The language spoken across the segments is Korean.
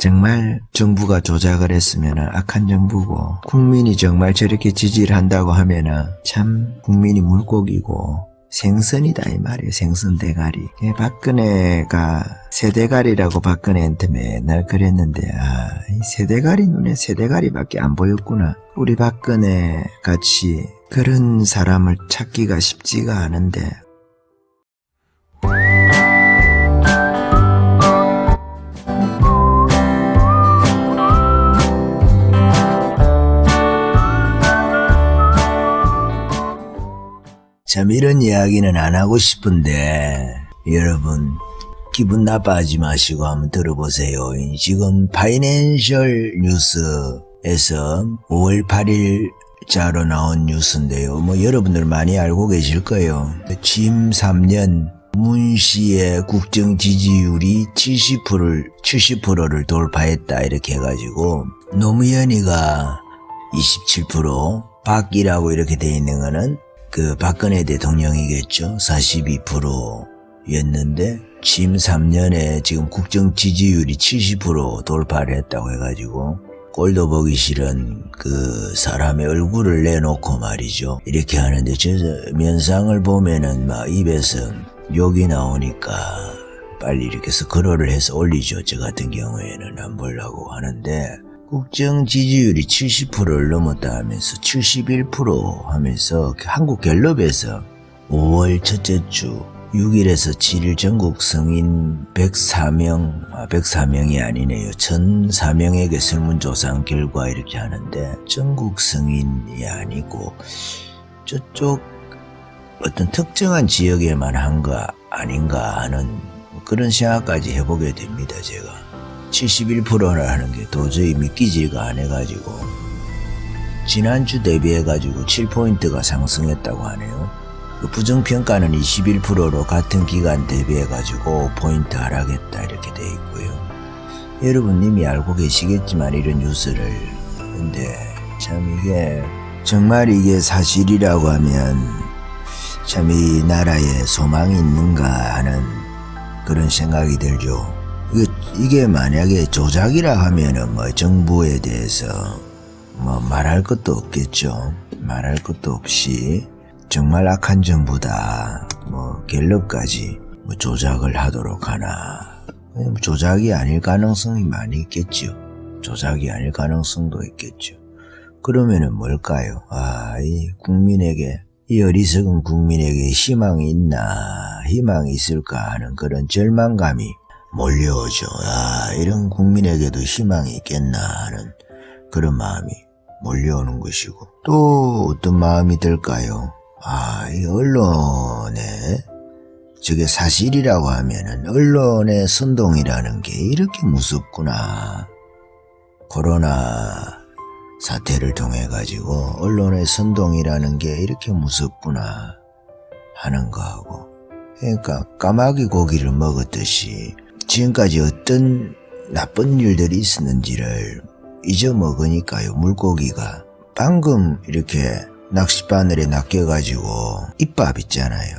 정말 정부가 조작을 했으면 악한 정부고 국민이 정말 저렇게 지지를 한다고 하면 참 국민이 물고기고 생선이다 이 말이에요. 생선 대가리. 박근혜가 새대가리라고 박근혜한테 맨날 그랬는데 이 새대가리 눈에 새대가리밖에 안 보였구나. 우리 박근혜 같이 그런 사람을 찾기가 쉽지가 않은데 참 이런 이야기는 안 하고 싶은데 여러분 기분 나빠하지 마시고 한번 들어보세요. 지금 파이낸셜 뉴스에서 5월 8일자로 나온 뉴스인데요. 여러분들 많이 알고 계실 거예요. 취임 3년 문 씨의 국정 지지율이 70%를 돌파했다 이렇게 해가지고 노무현이가 27%, 박이라고 이렇게 돼 있는 거는 그 박근혜 대통령이겠죠. 42%였는데 취임 3년에 지금 국정 지지율이 70% 돌파를 했다고 해가지고 꼴도 보기 싫은 그 사람의 얼굴을 내놓고 말이죠. 이렇게 하는데 저 면상을 보면은 막 입에서 욕이 나오니까 빨리 이렇게 스크롤을 해서 올리죠. 저 같은 경우에는 안 보려고 하는데 국정 지지율이 70%를 넘었다 하면서 71% 하면서 한국갤럽에서 5월 첫째 주 6일에서 7일 전국 성인 104명이 아니네요. 1004명에게 설문조사한 결과 이렇게 하는데 전국 성인이 아니고 저쪽 어떤 특정한 지역에만 한가 아닌가 하는 그런 생각까지 해보게 됩니다. 제가 71%라는 게 도저히 믿기지가 않아가지고 지난주 대비해가지고 7포인트가 상승했다고 하네요. 그 부정평가는 21%로 같은 기간 대비해가지고 5포인트 하락했다 이렇게 돼 있고요. 여러분 이미 알고 계시겠지만 이런 뉴스를 근데 참 이게 정말 이게 사실이라고 하면 참 이 나라에 소망이 있는가 하는 그런 생각이 들죠. 이게 만약에 조작이라 하면은 정부에 대해서 말할 것도 없겠죠. 말할 것도 없이 정말 악한 정부다. 갤럽까지 조작을 하도록 하나. 조작이 아닐 가능성이 많이 있겠죠. 조작이 아닐 가능성도 있겠죠. 그러면은 뭘까요? 이 국민에게, 이 어리석은 국민에게 희망이 있나, 희망이 있을까 하는 그런 절망감이 몰려오죠. 이런 국민에게도 희망이 있겠나 하는 그런 마음이 몰려오는 것이고 또 어떤 마음이 들까요? 이 언론에 저게 사실이라고 하면은 언론의 선동이라는 게 이렇게 무섭구나. 코로나 사태를 통해 가지고 언론의 선동이라는 게 이렇게 무섭구나 하는 거하고 그러니까 까마귀 고기를 먹었듯이 지금까지 어떤 나쁜 일들이 있었는지를 잊어먹으니까요. 물고기가 방금 이렇게 낚싯바늘에 낚여가지고 입밥 있잖아요.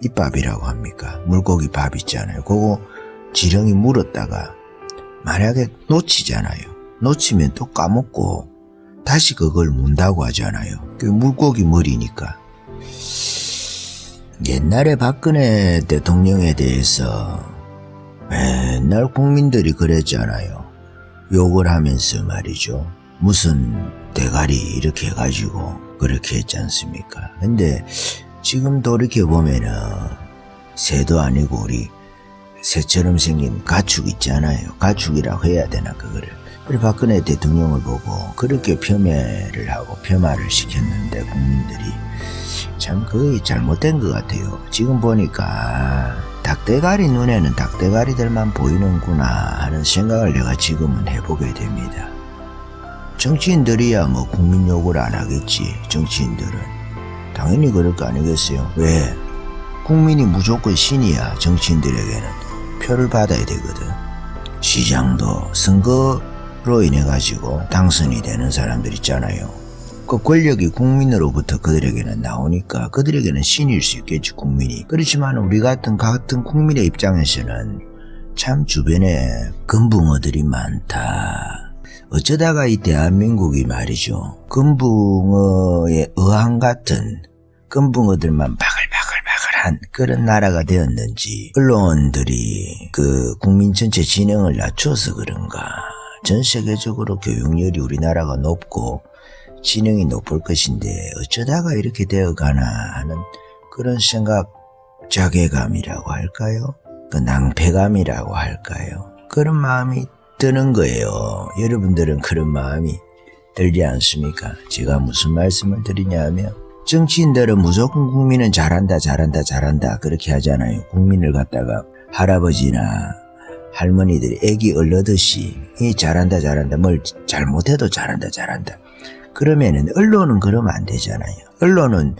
입밥이라고 합니까? 물고기 밥 있잖아요. 그거 지렁이 물었다가 만약에 놓치잖아요. 놓치면 또 까먹고 다시 그걸 문다고 하잖아요. 그 물고기 머리니까. 옛날에 박근혜 대통령에 대해서 맨날 국민들이 그랬잖아요. 욕을 하면서 말이죠. 무슨 대가리 이렇게 해가지고 그렇게 했지 않습니까? 근데 지금 돌이켜보면은 새도 아니고 우리 새처럼 생긴 가축 있잖아요. 가축이라고 해야 되나 그거를. 그래 박근혜 대통령을 보고 그렇게 폄훼를 하고 폄하를 시켰는데 국민들이 참 그게 잘못된 것 같아요. 지금 보니까 닭대가리 눈에는 닭대가리들만 보이는구나 하는 생각을 내가 지금은 해보게 됩니다. 정치인들이야 국민 욕을 안 하겠지. 정치인들은 당연히 그럴 거 아니겠어요. 왜? 국민이 무조건 신이야. 정치인들에게는 표를 받아야 되거든. 시장도 선거로 인해 가지고 당선이 되는 사람들 있잖아요. 그 권력이 국민으로부터 그들에게는 나오니까 그들에게는 신일 수 있겠지. 국민이. 그렇지만 우리 같은 국민의 입장에서는 참 주변에 금붕어들이 많다. 어쩌다가 이 대한민국이 말이죠. 금붕어의 어항 같은 금붕어들만 바글바글바글한 그런 나라가 되었는지 언론들이 그 국민 전체 지능을 낮춰서 그런가. 전 세계적으로 교육열이 우리나라가 높고 지능이 높을 것인데 어쩌다가 이렇게 되어가나 하는 그런 생각, 자괴감이라고 할까요? 그 낭패감이라고 할까요? 그런 마음이 드는 거예요. 여러분들은 그런 마음이 들지 않습니까? 제가 무슨 말씀을 드리냐면 정치인들은 무조건 국민은 잘한다 그렇게 하잖아요. 국민을 갖다가 할아버지나 할머니들이 애기 얼르듯이 이 잘한다 뭘 잘못해도 잘한다 그러면은 언론은 그러면 안 되잖아요. 언론은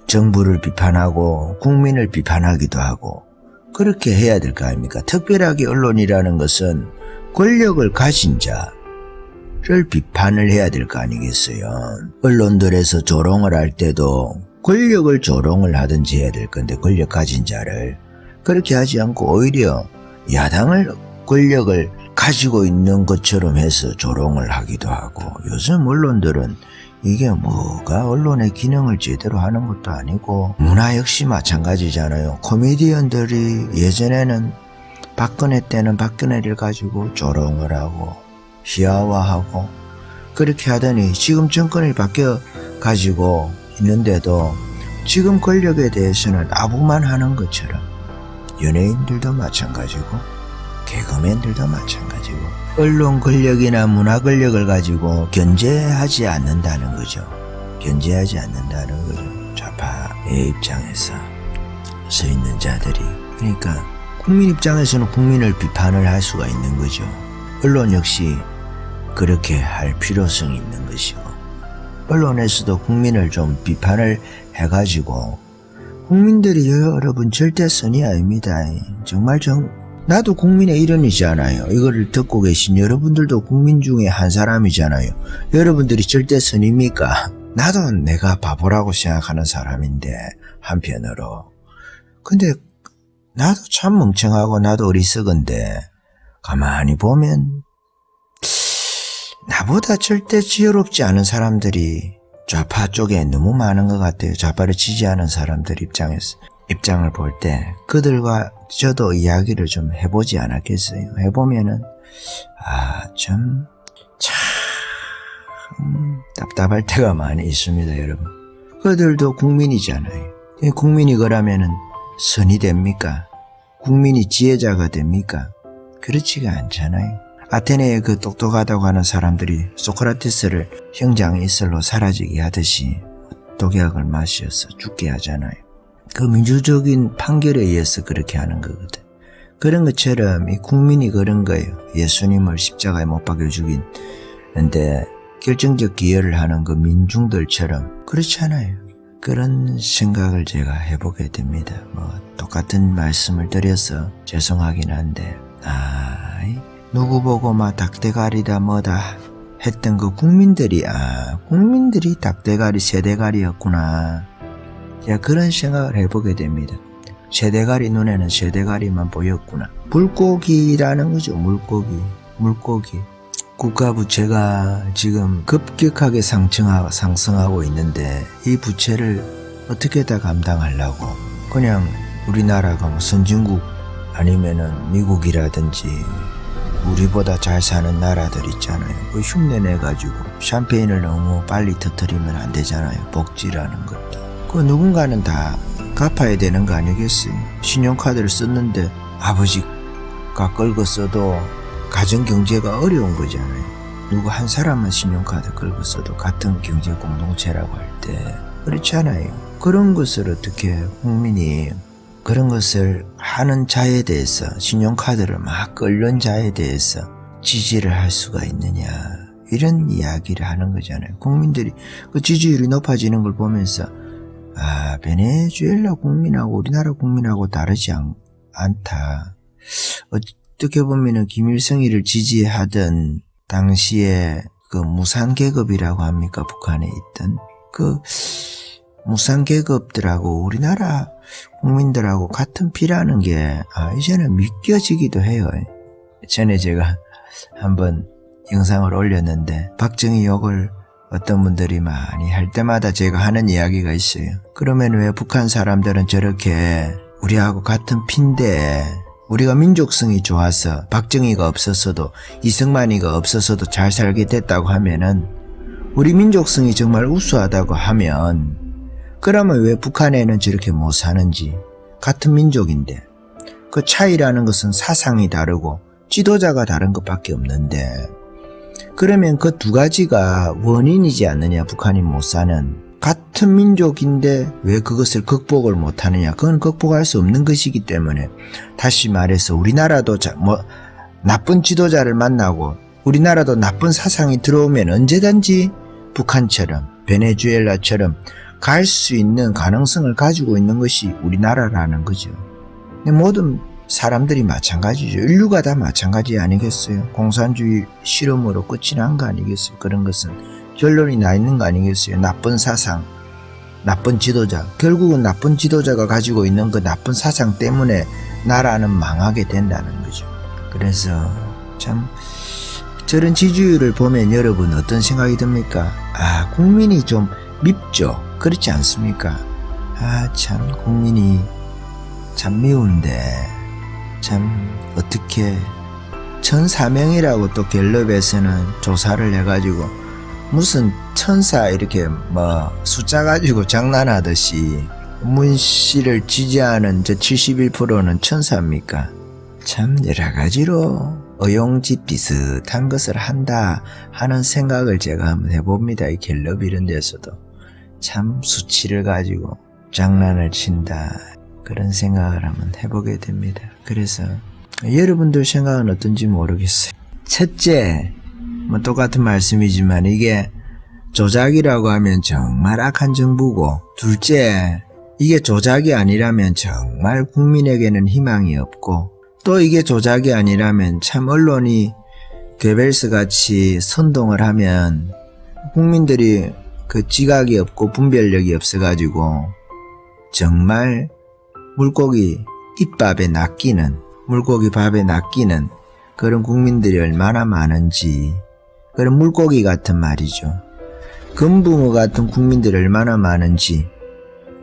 정부를 비판하고 국민을 비판하기도 하고 그렇게 해야 될 거 아닙니까? 특별하게 언론이라는 것은 권력을 가진 자를 비판을 해야 될 거 아니겠어요? 언론들에서 조롱을 할 때도 권력을 조롱을 하든지 해야 될 건데 권력 가진 자를 그렇게 하지 않고 오히려 야당을 권력을 가지고 있는 것처럼 해서 조롱을 하기도 하고 요즘 언론들은 이게 뭐가 언론의 기능을 제대로 하는 것도 아니고 문화 역시 마찬가지잖아요. 코미디언들이 예전에는 박근혜 때는 박근혜를 가지고 조롱을 하고 희화화하고 그렇게 하더니 지금 정권이 바뀌어 가지고 있는데도 지금 권력에 대해서는 아부만 하는 것처럼 연예인들도 마찬가지고 개그맨들도 마찬가지고 언론 권력이나 문화 권력을 가지고 견제하지 않는다는 거죠. 견제하지 않는다는 거죠. 좌파의 입장에서 서 있는 자들이. 그러니까 국민 입장에서는 국민을 비판을 할 수가 있는 거죠. 언론 역시 그렇게 할 필요성이 있는 것이고 언론에서도 국민을 좀 비판을 해가지고 국민들이 여러분 절대 선이 아닙니다. 정말 나도 국민의 일원이잖아요. 이거를 듣고 계신 여러분들도 국민 중에 한 사람이잖아요. 여러분들이 절대 선입니까? 나도 내가 바보라고 생각하는 사람인데 한편으로. 근데 나도 참 멍청하고 나도 어리석은데 가만히 보면 나보다 절대 지혜롭지 않은 사람들이 좌파 쪽에 너무 많은 것 같아요. 좌파를 지지하는 사람들 입장을 볼 때 그들과 저도 이야기를 좀 해보지 않았겠어요. 해보면은 참 답답할 때가 많이 있습니다. 여러분. 그들도 국민이잖아요. 국민이 그러면은 선이 됩니까? 국민이 지혜자가 됩니까? 그렇지가 않잖아요. 아테네의 그 똑똑하다고 하는 사람들이 소크라테스를 형장 이슬로 사라지게 하듯이 독약을 마셔서 죽게 하잖아요. 그 민주적인 판결에 의해서 그렇게 하는 거거든. 그런 것처럼 이 국민이 그런 거예요. 예수님을 십자가에 못 박여 죽이는데 결정적 기여를 하는 그 민중들처럼 그렇잖아요. 그런 생각을 제가 해보게 됩니다. 똑같은 말씀을 드려서 죄송하긴 한데 누구 보고 막 닭대가리다 뭐다 했던 그 국민들이 닭대가리 새대가리였구나. 제가 그런 생각을 해보게 됩니다. 새대가리 눈에는 새대가리만 보였구나. 물고기라는 거죠. 물고기. 국가 부채가 지금 급격하게 상승하고 있는데 이 부채를 어떻게 다 감당하려고 그냥 우리나라가 뭐 선진국 아니면은 미국이라든지 우리보다 잘 사는 나라들 있잖아요. 그 흉내 내가지고 샴페인을 너무 빨리 터뜨리면 안 되잖아요. 복지라는 것도. 그 누군가는 다 갚아야 되는 거 아니겠어요? 신용카드를 썼는데 아버지가 끌고 써도 가정경제가 어려운 거잖아요. 누구 한 사람만 신용카드 끌고 써도 같은 경제 공동체라고 할 때 그렇지 않아요. 그런 것을 어떻게 국민이 그런 것을 하는 자에 대해서 신용카드를 막 끌는 자에 대해서 지지를 할 수가 있느냐 이런 이야기를 하는 거잖아요. 국민들이 그 지지율이 높아지는 걸 보면서 베네수엘라 국민하고 우리나라 국민하고 다르지 않다. 어떻게 보면은 김일성이를 지지하던 당시에 그 무산계급이라고 합니까? 북한에 있던 그 무산계급들하고 우리나라 국민들하고 같은 피라는 게 이제는 믿겨지기도 해요. 전에 제가 한번 영상을 올렸는데 박정희 욕을 어떤 분들이 많이 할 때마다 제가 하는 이야기가 있어요. 그러면 왜 북한 사람들은 저렇게 우리하고 같은 피인데 우리가 민족성이 좋아서 박정희가 없었어도 이승만이가 없었어도 잘 살게 됐다고 하면은 우리 민족성이 정말 우수하다고 하면 그러면 왜 북한에는 저렇게 못 사는지. 같은 민족인데 그 차이라는 것은 사상이 다르고 지도자가 다른 것밖에 없는데 그러면 그 두 가지가 원인이지 않느냐. 북한이 못 사는 같은 민족인데 왜 그것을 극복을 못하느냐. 그건 극복할 수 없는 것이기 때문에 다시 말해서 우리나라도 나쁜 지도자를 만나고 우리나라도 나쁜 사상이 들어오면 언제든지 북한처럼 베네수엘라처럼 갈 수 있는 가능성을 가지고 있는 것이 우리나라라는 거죠. 모든 사람들이 마찬가지죠. 인류가 다 마찬가지 아니겠어요? 공산주의 실험으로 끝이 난 거 아니겠어요? 그런 것은 결론이 나 있는 거 아니겠어요? 나쁜 사상, 나쁜 지도자. 결국은 나쁜 지도자가 가지고 있는 그 나쁜 사상 때문에 나라는 망하게 된다는 거죠. 그래서 참 저런 지지율을 보면 여러분 어떤 생각이 듭니까? 국민이 좀 밉죠. 그렇지 않습니까? 참 국민이 참 미운데 참 어떻게 1,400명이라고 또 갤럽에서는 조사를 해가지고 무슨 천사 이렇게 숫자 가지고 장난하듯이 문 씨를 지지하는 저 71%는 천사입니까? 참 여러 가지로 어용짓 비슷한 것을 한다 하는 생각을 제가 한번 해봅니다. 이 갤럽 이런 데서도 참 수치를 가지고 장난을 친다 그런 생각을 한번 해보게 됩니다. 그래서 여러분들 생각은 어떤지 모르겠어요. 첫째, 똑같은 말씀이지만 이게 조작이라고 하면 정말 악한 정부고, 둘째, 이게 조작이 아니라면 정말 국민에게는 희망이 없고, 또 이게 조작이 아니라면 참 언론이 괴벨스 같이 선동을 하면 국민들이 그 지각이 없고 분별력이 없어가지고 정말 물고기 잇밥에 낚이는, 물고기 밥에 낚이는 그런 국민들이 얼마나 많은지, 그런 물고기 같은 말이죠. 금붕어 같은 국민들이 얼마나 많은지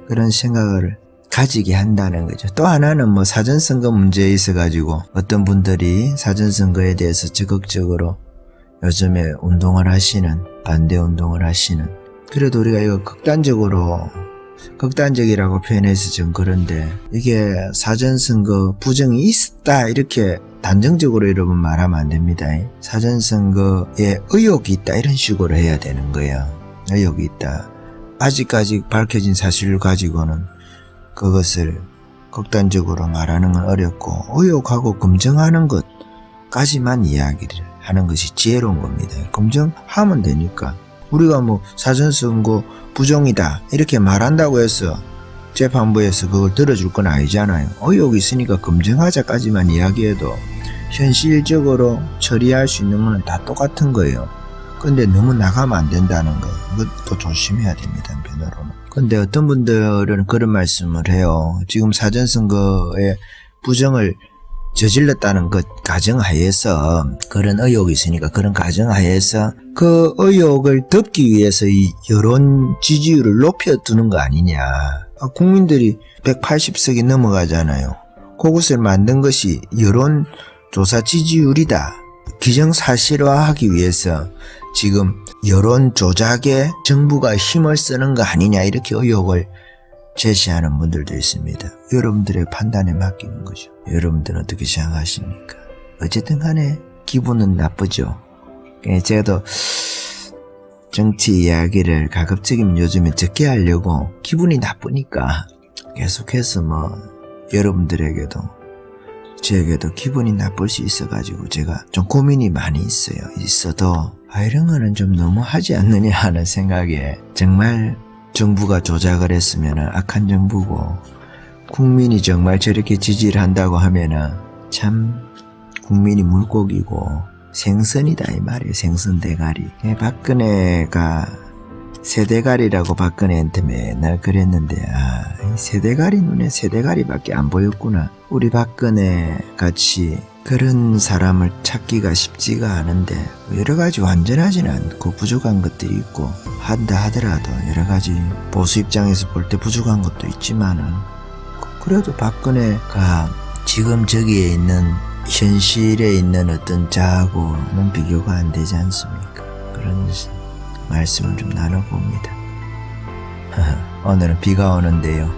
그런 생각을 가지게 한다는 거죠. 또 하나는 사전선거 문제에 있어가지고 어떤 분들이 사전선거에 대해서 적극적으로 요즘에 운동을 하시는, 반대 운동을 하시는, 그래도 우리가 이거 극단적이라고 표현해서 좀 그런데 이게 사전선거 부정이 있다 이렇게 단정적으로 여러분 말하면 안 됩니다. 사전선거에 의혹이 있다 이런 식으로 해야 되는 거예요. 의혹이 있다. 아직까지 밝혀진 사실을 가지고는 그것을 극단적으로 말하는 건 어렵고 의혹하고 검증하는 것까지만 이야기를 하는 것이 지혜로운 겁니다. 검증하면 되니까. 우리가 사전선거 부정이다 이렇게 말한다고 해서 재판부에서 그걸 들어줄 건 아니잖아요. 의혹이 있으니까 검증하자까지만 이야기해도 현실적으로 처리할 수 있는 건 다 똑같은 거예요. 근데 너무 나가면 안 된다는 거, 이것도 조심해야 됩니다. 한편으로는. 근데 어떤 분들은 그런 말씀을 해요. 지금 사전선거에 부정을 저질렀다는 것 가정하에서, 그런 의혹이 있으니까 그런 가정하에서 그 의혹을 덮기 위해서 이 여론 지지율을 높여두는 거 아니냐. 국민들이 180석이 넘어가잖아요. 그것을 만든 것이 여론조사 지지율이다. 기정사실화하기 위해서 지금 여론 조작에 정부가 힘을 쓰는 거 아니냐 이렇게 의혹을 제시하는 분들도 있습니다. 여러분들의 판단에 맡기는 거죠. 여러분들은 어떻게 생각하십니까? 어쨌든 간에 기분은 나쁘죠. 제가 정치 이야기를 가급적이면 요즘에 적게 하려고 기분이 나쁘니까 계속해서 여러분들에게도 저에게도 기분이 나쁠 수 있어가지고 제가 좀 고민이 많이 있어도 이런 거는 좀 너무 하지 않느냐 하는 생각에, 정말 정부가 조작을 했으면 악한 정부고 국민이 정말 저렇게 지지를 한다고 하면 참 국민이 물고기고 생선이다 이 말이에요. 생선 대가리. 박근혜가 세대가리라고 박근혜한테 맨날 그랬는데 이 세대가리 눈에 세대가리밖에 안 보였구나. 우리 박근혜 같이 그런 사람을 찾기가 쉽지가 않은데 여러 가지 완전하진 않고 부족한 것들이 있고 한다 하더라도 여러 가지 보수 입장에서 볼 때 부족한 것도 있지만은 그래도 박근혜가 지금 저기에 있는 현실에 있는 어떤 자하고는 비교가 안 되지 않습니까? 그런 말씀을 좀 나눠봅니다. 오늘은 비가 오는데요.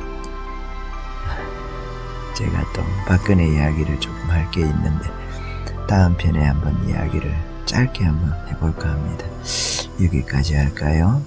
제가 또 박근혜 이야기를 조금 할 게 있는데 다음 편에 한번 이야기를 짧게 한번 해볼까 합니다. 여기까지 할까요?